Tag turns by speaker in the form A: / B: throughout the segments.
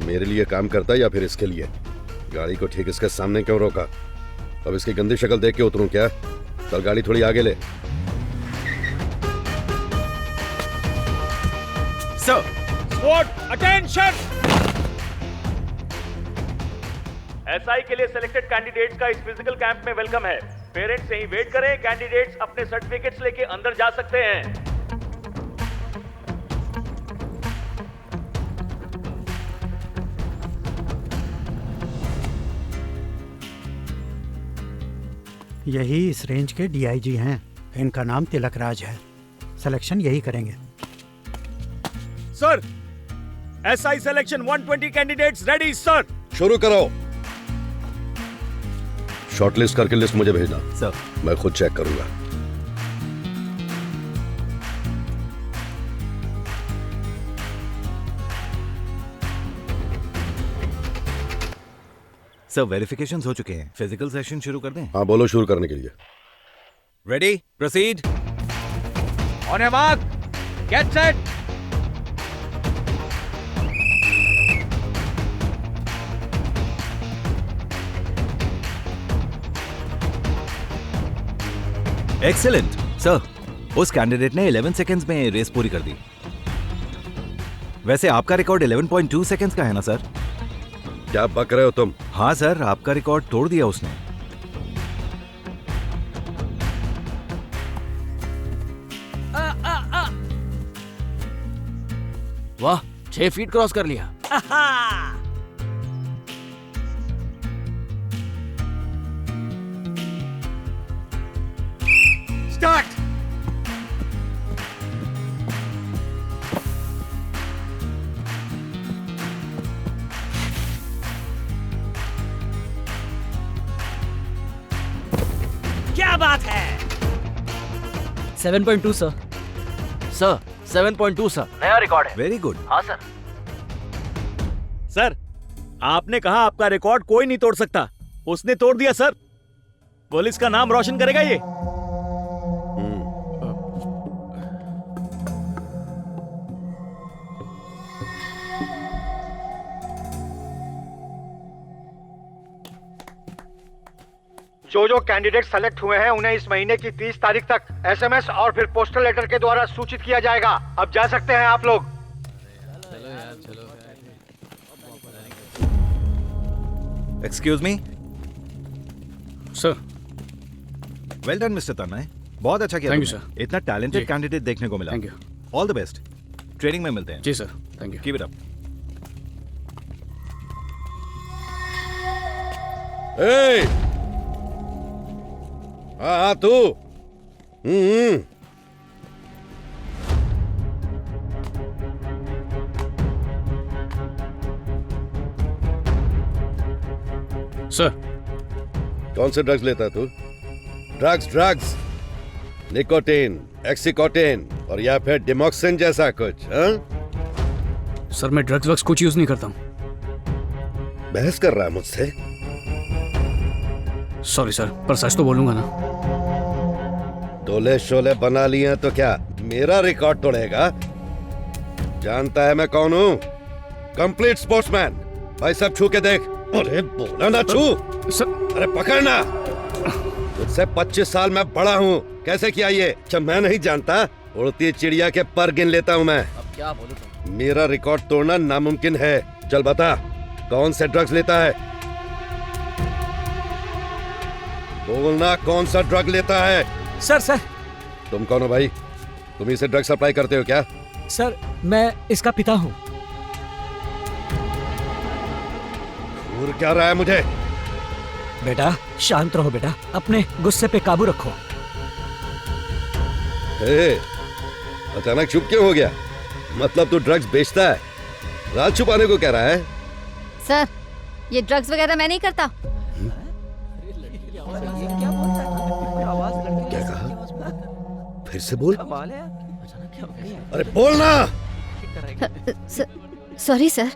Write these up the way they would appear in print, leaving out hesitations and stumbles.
A: मेरे लिए काम करता है या फिर इसके लिए? गाड़ी को ठीक इसके सामने क्यों रोका? अब इसकी गंदी शक्ल देख के उतरूं क्या? चल गाड़ी थोड़ी आगे ले।
B: Sir,
C: squad attention. एसआई के लिए सिलेक्टेड कैंडिडेट्स का इस फिजिकल कैंप में वेलकम है। पेरेंट्स यहीं वेट करें। कैंडिडेट्स अपने सर्टिफिकेट्स लेके अंदर जा सकते हैं।
D: यही इस रेंज के डीआईजी हैं। इनका नाम तिलक राज है। सिलेक्शन यही करेंगे।
C: Sir, SI selection 120 candidates ready sir.
A: शुरू करो। शॉर्टलिस्ट करके लिस्ट मुझे भेजना।
B: सर।
A: मैं खुद चेक करूंगा।
B: सर, वेरिफिकेशंस हो चुके हैं। फिजिकल सेशन शुरू कर दें?
A: हाँ बोलो, शुरू करने के लिए।
B: Ready, proceed.
C: On your mark, get set.
B: Excellent sir, उस कैंडिडेट ने 11 सेकेंड्स में रेस पूरी कर दी। वैसे आपका रिकॉर्ड 11.2 सेकेंड्स का है ना सर?
A: क्या बक रहे हो तुम?
B: हाँ सर, आपका रिकॉर्ड तोड़ दिया उसने।
E: वाह, 6 फीट क्रॉस कर लिया।
C: स्टार्ट। क्या बात है?
E: 7.2 सर। सर 7.2 सर, नया रिकॉर्ड है।
B: Very good.
E: हाँ सर।
C: सर, आपने कहा आपका रिकॉर्ड कोई नहीं तोड़ सकता। उसने तोड़ दिया सर। पुलिस का नाम रोशन करेगा ये।
F: जो जो कैंडिडेट सेलेक्ट हुए हैं उन्हें इस महीने की 30 तारीख तक एसएमएस और फिर पोस्टल लेटर के द्वारा सूचित किया जाएगा। अब जा सकते हैं आप लोग।
B: Excuse me
E: sir.
B: Well done mister Tanmay, बहुत अच्छा किया।
E: Thank you,
B: तुमने। इतना टैलेंटेड कैंडिडेट देखने को मिला।
E: Thank you.
B: All the best. Training में मिलते हैं।
E: जी sir, thank you.
B: Keep it up.
A: ए! हाँ तू।
E: सर,
A: कौन से ड्रग्स लेता है तू? ड्रग्स, निकोटीन, एक्सीकोटीन और या फिर डिमोक्सिन जैसा कुछ? हाँ?
E: सर मैं ड्रग्स वग्स कुछ यूज नहीं करता हूँ।
A: बहस कर रहा है मुझसे?
E: सॉरी सर, पर सच तो बोलूंगा ना।
A: डोले शोले बना लिए हैं तो क्या मेरा रिकॉर्ड तोड़ेगा? जानता है मैं कौन हूँ? Complete sportsman. भाई सब छू के देख। अरे बोला ना छू।
E: सर,
A: अरे पकड़ना। मुझसे 25 साल मैं बड़ा हूँ। कैसे किया ये? क्या मैं नहीं जानता? उड़ती चिड़िया के पर गिन लेता हूँ मैं।
E: अब क्या बोलूं तुम?
A: मेरा रिकॉर्ड तोड़ना नामुमकिन है। चल बता, कौन से ड्रग्स लेता है? बोलना, कौन सा ड्रग लेता है?
G: सर।
A: तुम कौन हो भाई? तुम इसे ड्रग सप्लाई करते हो क्या?
G: सर, मैं इसका पिता हूँ।
A: घूर क्या रहा है मुझे?
G: बेटा शांत रहो बेटा, अपने गुस्से पे काबू रखो।
A: अचानक चुप क्यों हो गया? मतलब तू ड्रग्स बेचता है? राज छुपाने को कह रहा है?
H: सर, ये ड्रग्स वगैरह मैं नहीं करता।
A: क्या कहा? फिर से बोल। अरे बोलना।
H: Sorry sir.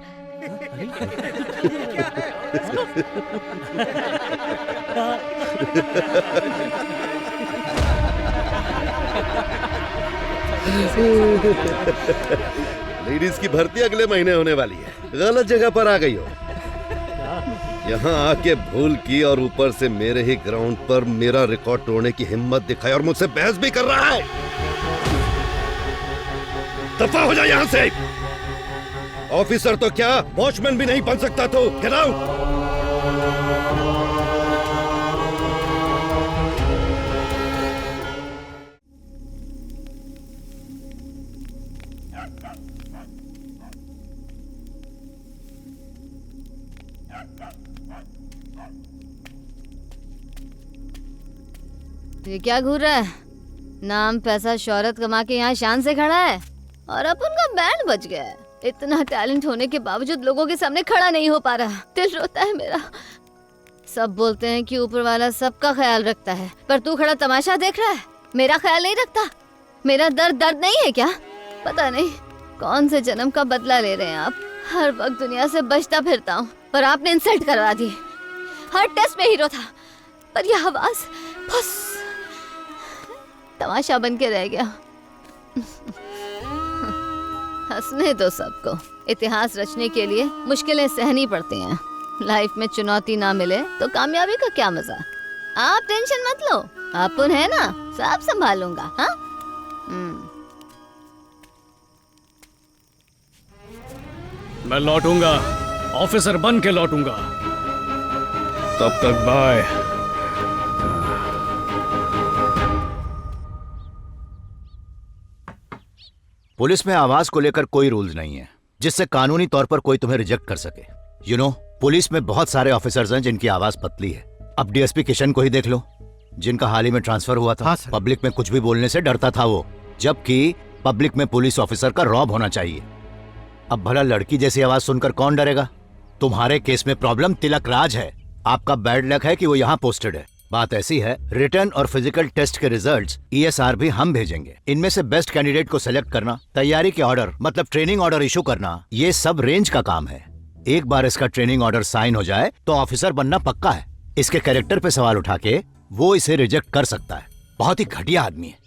A: लेडीज की भर्ती अगले महीने होने वाली है। गलत जगह पर आ गई हो। यहाँ आके भूल की और ऊपर से मेरे ही ग्राउंड पर मेरा रिकॉर्ड तोड़ने की हिम्मत दिखाई और मुझसे बहस भी कर रहा है। दफा हो जा यहाँ से। ऑफिसर तो क्या, वॉचमैन भी नहीं बन सकता तो गेट आउट।
H: ये क्या घूर रहा है? नाम पैसा शोहरत कमा के यहाँ शान से खड़ा है और अपन का बैंड बज गया है। इतना टैलेंट होने के बावजूद लोगों के सामने खड़ा नहीं हो पा रहा। दिल रोता है मेरा। सब बोलते हैं कि ऊपर वाला सबका ख्याल रखता है, पर तू खड़ा तमाशा देख रहा है, मेरा ख्याल नहीं रखता। मेरा दर्द नहीं है क्या? पता नहीं कौन से जन्म का बदला ले रहे हैं आप। हर वक्त दुनिया से बचता फिरता हूँ, पर आपने इंसल्ट करवा दी। हर टेस्ट में हीरो था, पर यह आवाज बस तमाशा बन के रह गया। हंसने दो सबको। इतिहास रचने के लिए मुश्किलें सहनी पड़ती हैं। लाइफ में चुनौती ना मिले तो कामयाबी का क्या मजा। आप टेंशन मत लो, अपन है ना, सब संभालूंगा। हाँ
G: मैं लौटूंगा, ऑफिसर बन के लौटूंगा। तब तक बाय।
I: पुलिस में आवाज को लेकर कोई रूल्स नहीं है जिससे कानूनी तौर पर कोई तुम्हें रिजेक्ट कर सके। यू नो, पुलिस में बहुत सारे ऑफिसर्स हैं जिनकी आवाज पतली है। अब डीएसपी किशन को ही देख लो, जिनका हाल ही में ट्रांसफर हुआ था। पब्लिक में कुछ भी बोलने से डरता था वो, जबकि पब्लिक में पुलिस ऑफिसर का रौब होना चाहिए। अब भला लड़की जैसी आवाज सुनकर कौन डरेगा? तुम्हारे केस में प्रॉब्लम तिलक राज है। आपका बैड लक है कि वो यहाँ पोस्टेड है। बात ऐसी है, रिटर्न और फिजिकल टेस्ट के रिजल्ट्स ESR भी हम भेजेंगे। इनमें से बेस्ट कैंडिडेट को सिलेक्ट करना, तैयारी के ऑर्डर मतलब ट्रेनिंग ऑर्डर इशू करना, ये सब रेंज का काम है। एक बार इसका ट्रेनिंग ऑर्डर साइन हो जाए तो ऑफिसर बनना पक्का है। इसके कैरेक्टर पे सवाल उठा के वो इसे रिजेक्ट कर सकता है। बहुत ही घटिया आदमी है।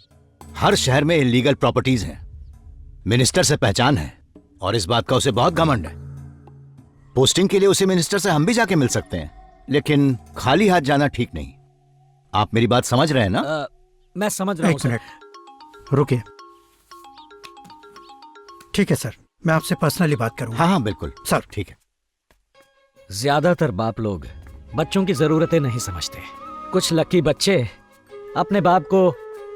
I: हर शहर में इलीगल प्रॉपर्टीज हैं, मिनिस्टर से पहचान है और इस बात का उसे बहुत घमंड है। पोस्टिंग के लिए उसे मिनिस्टर से हम भी जाके मिल सकते हैं, लेकिन खाली हाथ जाना ठीक नहीं। आप मेरी बात समझ रहे हैं ना?
G: मैं समझ रहा हूँ।
D: एक मिनट रुकिए। ठीक है सर, मैं आपसे पर्सनली बात करूंगा।
I: हाँ हाँ बिल्कुल
D: सर।
I: ठीक है।
G: ज्यादातर बाप लोग बच्चों की जरूरतें नहीं समझते। कुछ लकी बच्चे अपने बाप को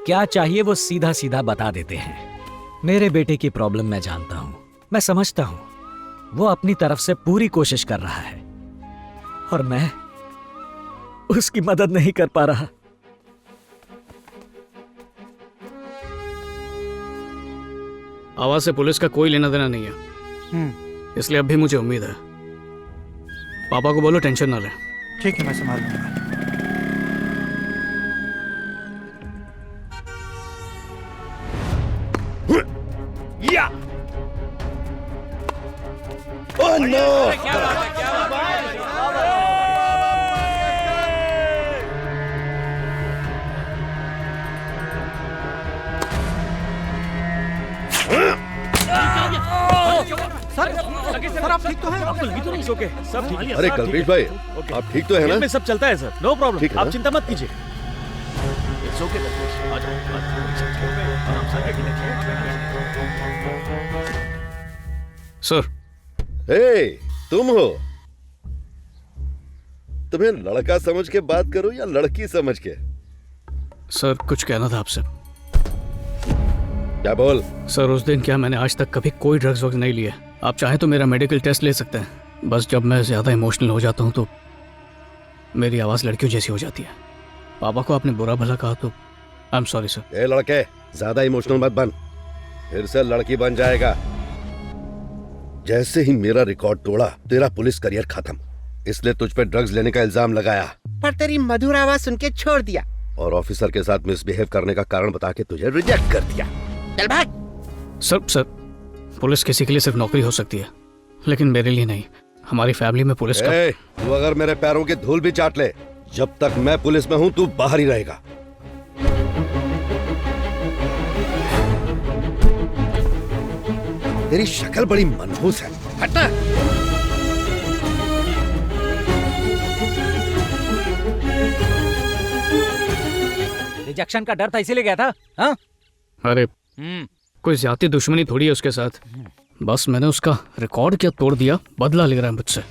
G: क्या चाहिए वो सीधा सीधा बता देते हैं। मेरे बेटे की प्रॉब्लम मैं जानता हूं, मैं समझता हूं। वो अपनी तरफ से पूरी कोशिश कर रहा है और मैं उसकी मदद नहीं कर पा रहा।
J: आवाज से पुलिस का कोई लेना देना नहीं है, इसलिए अब भी मुझे उम्मीद है। पापा को बोलो टेंशन ना ले।
D: ठीक है, मैं संभाल लूंगा।
A: या ओह नो!
G: सर आप ठीक तो हैं? आपको लगी तो नहीं? ओके, सब ठीक है।
A: अरे कल्पेश भाई, आप ठीक तो है ना?
G: में सब चलता है सर, नो प्रॉब्लम।
A: ठीक है
G: आप
A: ना?
G: चिंता मत कीजिए।
J: इट्स ओके कल्पेश, आ जाओ। सर,
A: हे, तुम हो? तुम्हें लड़का समझ के बात करूं या लड़की समझ के?
J: सर कुछ कहना था आपसे।
A: क्या बोल?
J: सर उस दिन क्या मैंने आज तक कभी कोई ड्रग्स वग्स नहीं लिए। आप चाहें तो मेरा मेडिकल टेस्ट ले सकते हैं। बस जब मैं ज़्यादा इमोशनल हो जाता हूँ तो मेरी आवाज़ लड़कियों जैसी हो जाती है। पापा को आपने बुरा भला कहा तो आई एम सॉरी सर।
A: ए लड़के, ज्यादा इमोशनल मत बन, फिर से लड़की बन जाएगा। जैसे ही मेरा रिकॉर्ड तोड़ा, तेरा पुलिस करियर खत्म। इसलिए तुझ पे ड्रग्स लेने का इल्जाम लगाया,
K: पर तेरी मधुर आवाज सुन के छोड़ दिया
A: और ऑफिसर के साथ मिसबिहेव करने का कारण बता के तुझे रिजेक्ट कर दिया।
K: चल भाग।
J: सर पुलिस किसी के लिए सिर्फ नौकरी हो सकती है, लेकिन मेरे लिए नहीं। हमारी फैमिली में पुलिस का।
A: तू अगर मेरे पैरों की धूल भी चाट ले, जब तक मैं पुलिस में हूं तू बाहर ही रहेगा। तेरी शक्ल बड़ी मनहूस है, हटना।
G: रिजेक्शन का डर था इसीलिए गया था। हाँ?
J: अरे कोई ज्यादा दुश्मनी थोड़ी है उसके साथ, बस मैंने उसका रिकॉर्ड क्या तोड़ दिया, बदला ले रहा है मुझसे।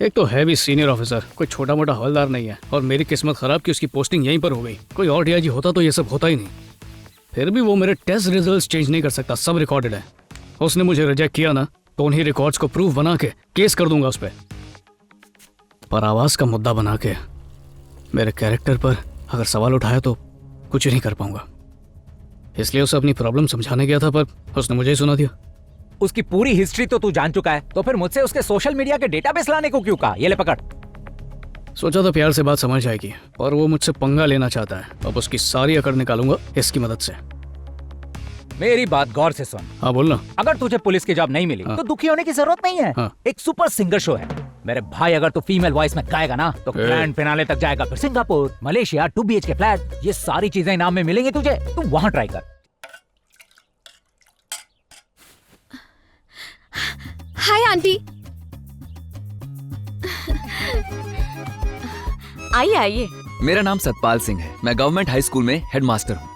J: एक तो है भी सीनियर ऑफिसर, कोई छोटा मोटा हवलदार नहीं है, और मेरी किस्मत खराब कि उसकी पोस्टिंग यहीं पर हो गई। कोई और डीआईजी होता तो ये सब होता ही नहीं। फिर भी वो मेरे टेस्ट रिजल्ट्स चेंज नहीं कर सकता, सब रिकॉर्डेड है। उसने मुझे रिजेक्ट किया ना तो उन्हीं रिकॉर्ड्स को प्रूफ बना के केस कर दूंगा उस पर आवाज का मुद्दा बना के मेरे कैरेक्टर पर अगर सवाल उठाया तो कुछ नहीं कर पाऊंगा। इसलिए उसे अपनी प्रॉब्लम समझाने गया था, पर उसने मुझे ही सुना दिया।
G: उसकी पूरी हिस्ट्री तो तू जान चुका है, तो फिर मुझसे उसके सोशल मीडिया के डेटाबेस लाने को क्यों कहा? ये ले पकड़।
J: सोचा था प्यार से बात समझ जाएगी, और वो मुझसे पंगा लेना चाहता है। अब उसकी सारी अकड़ निकालूंगा इसकी मदद से।
G: मेरी बात गौर से सुन।
J: हाँ बोलना।
G: अगर तुझे पुलिस की जॉब नहीं मिली तो दुखी होने की जरूरत नहीं है। एक सुपर सिंगर शो है मेरे भाई, अगर तू फीमेल वॉइस में गाएगा ना तो ग्रैंड फिनाले तक जाएगा, फिर सिंगापुर, मलेशिया, 2 BHK फ्लैट, ये सारी चीजें इनाम में मिलेंगी तुझे। तू वहां ट्राई कर।
L: Hi aunty. आइए आइए।
M: मेरा नाम सतपाल सिंह है, मैं गवर्नमेंट हाई स्कूल में हेडमास्टर हूँ।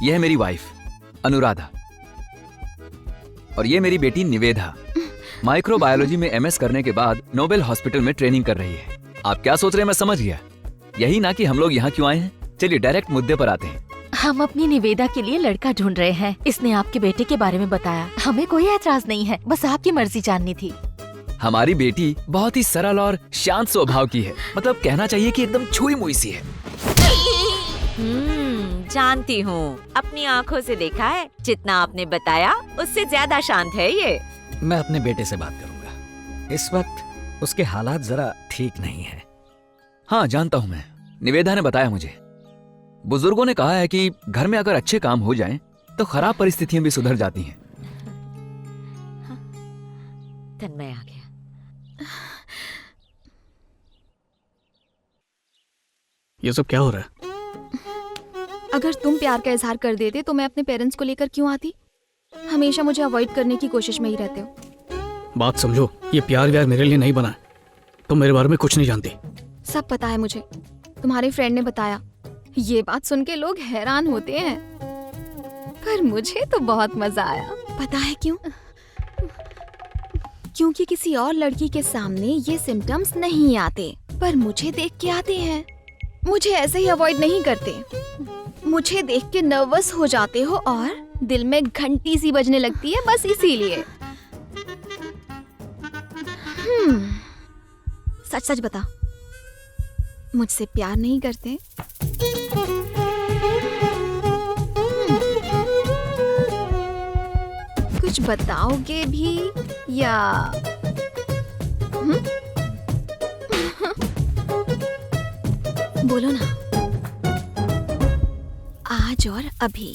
M: यह है मेरी वाइफ अनुराधा, और ये मेरी बेटी निवेदा। माइक्रोबायोलॉजी में MS करने के बाद नोबेल हॉस्पिटल में ट्रेनिंग कर रही है। आप क्या सोच रहे हैं मैं समझ गया, यही ना कि हम लोग यहाँ क्यों आए हैं। चलिए डायरेक्ट मुद्दे पर आते हैं।
L: हम अपनी निवेदा के लिए लड़का ढूंढ रहे हैं। इसने आपके बेटे के बारे में बताया, हमें कोई ऐतराज नहीं है, बस आपकी मर्जी जाननी थी।
M: हमारी बेटी बहुत ही सरल और शांत स्वभाव की है, मतलब कहना चाहिए कि एकदम छुई मुई सी है।
L: जानती हूँ, अपनी आँखों से देखा है, जितना आपने बताया उससे ज्यादा शांत है ये।
G: मैं अपने बेटे से बात करूंगा, इस वक्त उसके हालात जरा ठीक नहीं है।
M: हाँ जानता हूँ मैं, निवेदा ने बताया मुझे। बुजुर्गों ने कहा है कि घर में अगर अच्छे काम हो जाएं, तो खराब परिस्थितियां भी सुधर जाती हैं।
L: तन्मय आ गया।
J: ये सब क्या हो रहा है?
N: अगर तुम प्यार का इजहार कर देते तो मैं अपने पेरेंट्स को लेकर क्यों आती? हमेशा मुझे अवॉइड करने की कोशिश में ही रहते हो।
J: बात समझो, ये प्यार व्यार मेरे लिए नहीं बना है। तुम मेरे बारे में कुछ नहीं जानती।
N: सब पता है मुझे, तुम्हारे फ्रेंड ने बताया। ये बात सुन के लोग हैरान होते हैं, पर मुझे तो बहुत मजा आया। पता है क्यों? क्योंकि किसी और लड़की के सामने ये सिम्टम्स नहीं आते, पर मुझे देख के आते हैं। मुझे ऐसे ही अवॉइड नहीं करते, मुझे देख के नर्वस हो जाते हो और दिल में घंटी सी बजने लगती है, बस इसीलिए। सच सच बता, मुझसे प्यार नहीं करते? कुछ बताओगे भी या बोलो ना, आज और अभी।